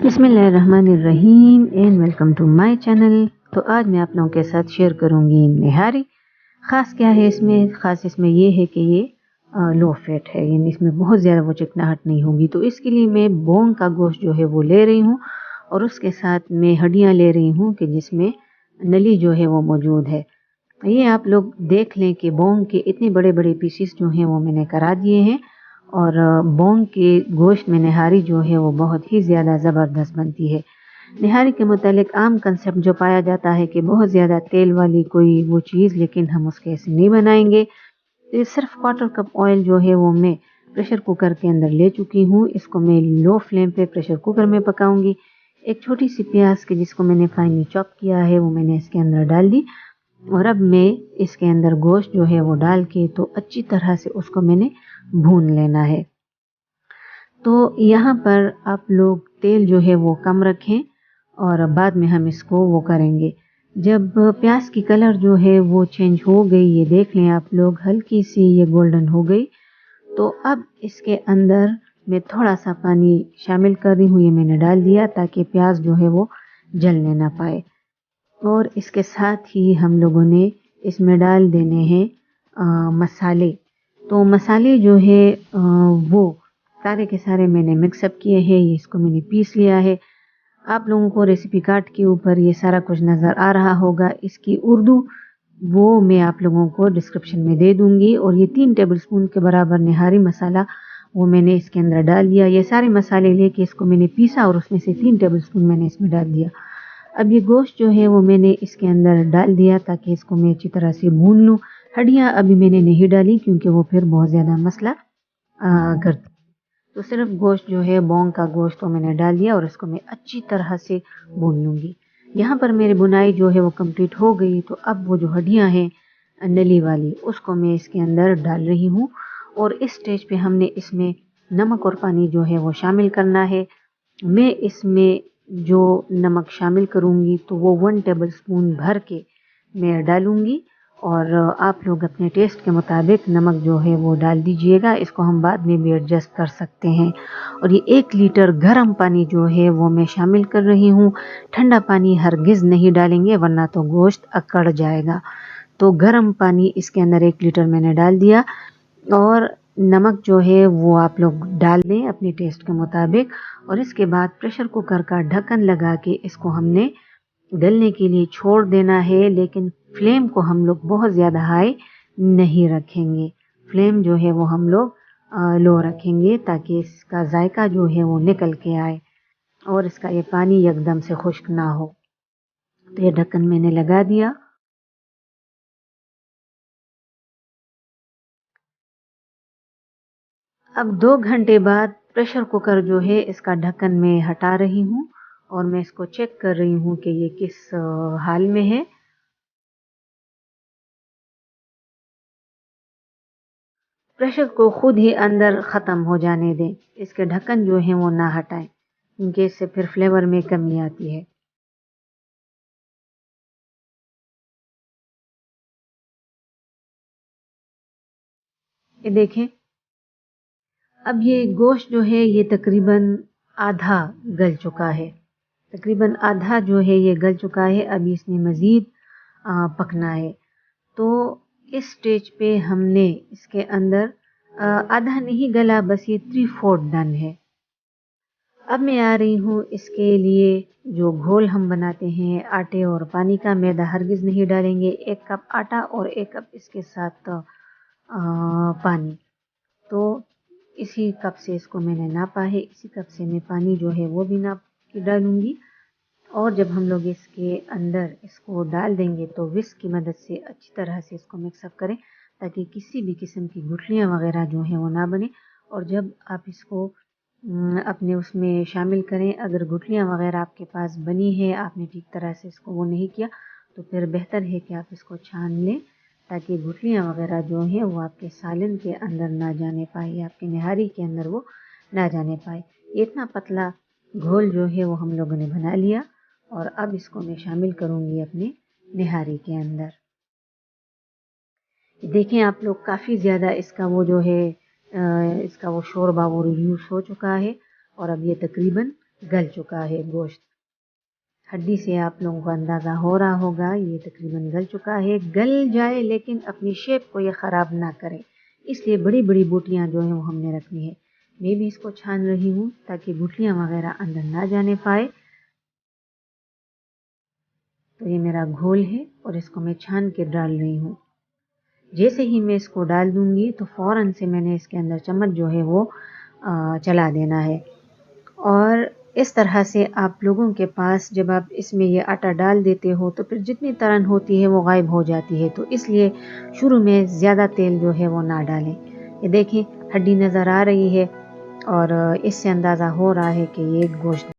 बिस्मिल्लाहिर्रहमानिर्रहीम and welcome to my channel. तो आज मैं आप लोगों के साथ शेयर करूंगी निहारी। ख़ास क्या है इसमें? ख़ास इसमें ये है कि ये लो फैट है, यानी इसमें बहुत ज़्यादा वो चिकनाहट नहीं होगी। तो इसके लिए मैं बोंग का गोश्त जो है वो ले रही हूँ और उसके साथ मैं हड्डियाँ ले रही हूँ कि जिसमें नली जो है वो मौजूद है। ये आप लोग देख लें कि बोंग के इतने बड़े बड़े पीसीस जो हैं वो मैंने करा दिए हैं। और बोंग के गोश्त में निहारी जो है वो बहुत ही ज़्यादा ज़बरदस्त बनती है। निहारी के मुतालिक आम कंसेप्ट जो पाया जाता है कि बहुत ज़्यादा तेल वाली कोई वो चीज़, लेकिन हम उसके ऐसे नहीं बनाएंगे। ये सिर्फ क्वार्टर कप ऑयल जो है वो मैं प्रेशर कुकर के अंदर ले चुकी हूँ। इसको मैं लो फ्लेम पे प्रेशर कुकर में पकाऊंगी। एक छोटी सी प्याज के जिसको मैंने फाइनली चॉप किया है वो मैंने इसके अंदर डाल दी। और अब मैं इसके अंदर गोश्त जो है वो डाल के तो अच्छी तरह से उसको मैंने भून लेना है। तो यहाँ पर आप लोग तेल जो है वो कम रखें और बाद में हम इसको वो करेंगे। जब प्याज की कलर जो है वो चेंज हो गई, ये देख लें आप लोग, हल्की सी ये गोल्डन हो गई, तो अब इसके अंदर मैं थोड़ा सा पानी शामिल कर रही हूँ। ये मैंने डाल दिया ताकि प्याज जो है वो जलने ना पाए। और इसके साथ ही हम लोगों ने इसमें डाल देने हैं मसाले। तो मसाले जो है वो सारे के सारे मैंने मिक्सअप किए हैं। ये इसको मैंने पीस लिया है। आप लोगों को रेसिपी कार्ड के ऊपर ये सारा कुछ नज़र आ रहा होगा। इसकी उर्दू वो मैं आप लोगों को डिस्क्रिप्शन में दे दूंगी। और ये 3 टेबलस्पून के बराबर निहारी मसाला वो मैंने इसके अंदर डाल दिया। ये सारे मसाले लेके इसको मैंने पीसा और उसमें से 3 टेबलस्पून मैंने इसमें डाल दिया। अब ये गोश्त जो है वो मैंने इसके अंदर डाल दिया ताकि इसको मैं अच्छी तरह से भून लूँ। हड्डियाँ अभी मैंने नहीं डाली क्योंकि वो फिर बहुत ज़्यादा मसला करती। तो सिर्फ गोश्त जो है बोंग का गोश्त वो मैंने डाल दिया और इसको मैं अच्छी तरह से भून लूँगी। यहाँ पर मेरी बुनाई जो है वो कंप्लीट हो गई। तो अब वो जो हड्डियाँ हैं नली वाली उसको मैं इसके अंदर डाल रही हूँ। और इस स्टेज पे हमने इसमें नमक और पानी जो है वो शामिल करना है। मैं इसमें जो नमक शामिल करूँगी तो वो 1 टेबलस्पून भर के मैं डालूँगी। और आप लोग अपने टेस्ट के मुताबिक नमक जो है वो डाल दीजिएगा। इसको हम बाद में भी एडजस्ट कर सकते हैं। और ये 1 लीटर गर्म पानी जो है वो मैं शामिल कर रही हूँ। ठंडा पानी हरगिज़ नहीं डालेंगे वरना तो गोश्त अकड़ जाएगा। तो गर्म पानी इसके अंदर 1 लीटर मैंने डाल दिया। और नमक जो है वो आप लोग डाल दें अपने टेस्ट के मुताबिक। और इसके बाद प्रेशर कुकर का ढक्कन लगा के इसको हमने गलने के लिए छोड़ देना है। लेकिन फ्लेम को हम लोग बहुत ज़्यादा हाई नहीं रखेंगे। फ्लेम जो है वो हम लोग लो रखेंगे ताकि इसका जायका जो है वो निकल के आए और इसका ये पानी एकदम से खुश्क ना हो। तो ये ढक्कन मैंने लगा दिया। अब 2 घंटे बाद प्रेशर कुकर जो है इसका ढक्कन मैं हटा रही हूँ और मैं इसको चेक कर रही हूँ कि ये किस हाल में है। प्रेशर को खुद ही अंदर ख़त्म हो जाने दें। इसके ढक्कन जो है वो ना हटाएं क्योंकि इससे फिर फ्लेवर में कमी आती है। ये देखें, अब ये गोश्त जो है ये तकरीबन आधा गल चुका है। तकरीबन आधा जो है ये गल चुका है। अभी इसमें मज़ीद पकना है। तो इस स्टेज पे हमने इसके अंदर आधा नहीं गला, बस ये 3/4 डन है। अब मैं आ रही हूँ इसके लिए जो घोल हम बनाते हैं आटे और पानी का। मैदा हरगिज़ नहीं डालेंगे। 1 कप आटा और 1 कप इसके साथ पानी। तो इसी कप से इसको मैंने नापा है। इसी कप से मैं पानी जो है वो भी नाप के डालूंगी। और जब हम लोग इसके अंदर इसको डाल देंगे तो विस्क की मदद से अच्छी तरह से इसको मिक्सअप करें ताकि किसी भी किस्म की गुठलियाँ वगैरह जो हैं वो ना बने। और जब आप इसको अपने उसमें शामिल करें, अगर गुठलियाँ वगैरह आपके पास बनी है, आपने ठीक तरह से इसको वो नहीं किया, तो फिर बेहतर है कि आप इसको छान लें ताकि गुठलियाँ वगैरह जो हैं वो आपके सालन के अंदर ना जाने पाए या आपकी निहारी के अंदर वो ना जाने पाए। इतना पतला घोल जो है वो हम लोगों ने बना लिया। और अब इसको मैं शामिल करूँगी अपने निहारी के अंदर। देखें आप लोग, काफ़ी ज़्यादा इसका वो जो है इसका वो शोरबा वो रिड्यूस हो चुका है। और अब ये तकरीबन गल चुका है गोश्त। हड्डी से आप लोगों को अंदाज़ा हो रहा होगा ये तकरीबन गल चुका है। गल जाए लेकिन अपनी शेप को ये ख़राब ना करे, इसलिए बड़ी बड़ी बूटियाँ जो हैं वो हमने रखनी है। मैं भी इसको छान रही हूँ ताकि बूटियाँ वगैरह अंदर ना जाने पाए। तो ये मेरा घोल है और इसको मैं छान के डाल रही हूँ। जैसे ही मैं इसको डाल दूँगी तो फ़ौरन से मैंने इसके अंदर चम्मच जो है वो चला देना है। और इस तरह से आप लोगों के पास जब आप इसमें ये आटा डाल देते हो तो फिर जितनी तलन होती है वो गायब हो जाती है, तो इसलिए शुरू में ज़्यादा तेल जो है वो ना डालें। ये देखें हड्डी नज़र आ रही है और इससे अंदाज़ा हो रहा है कि ये गोश्त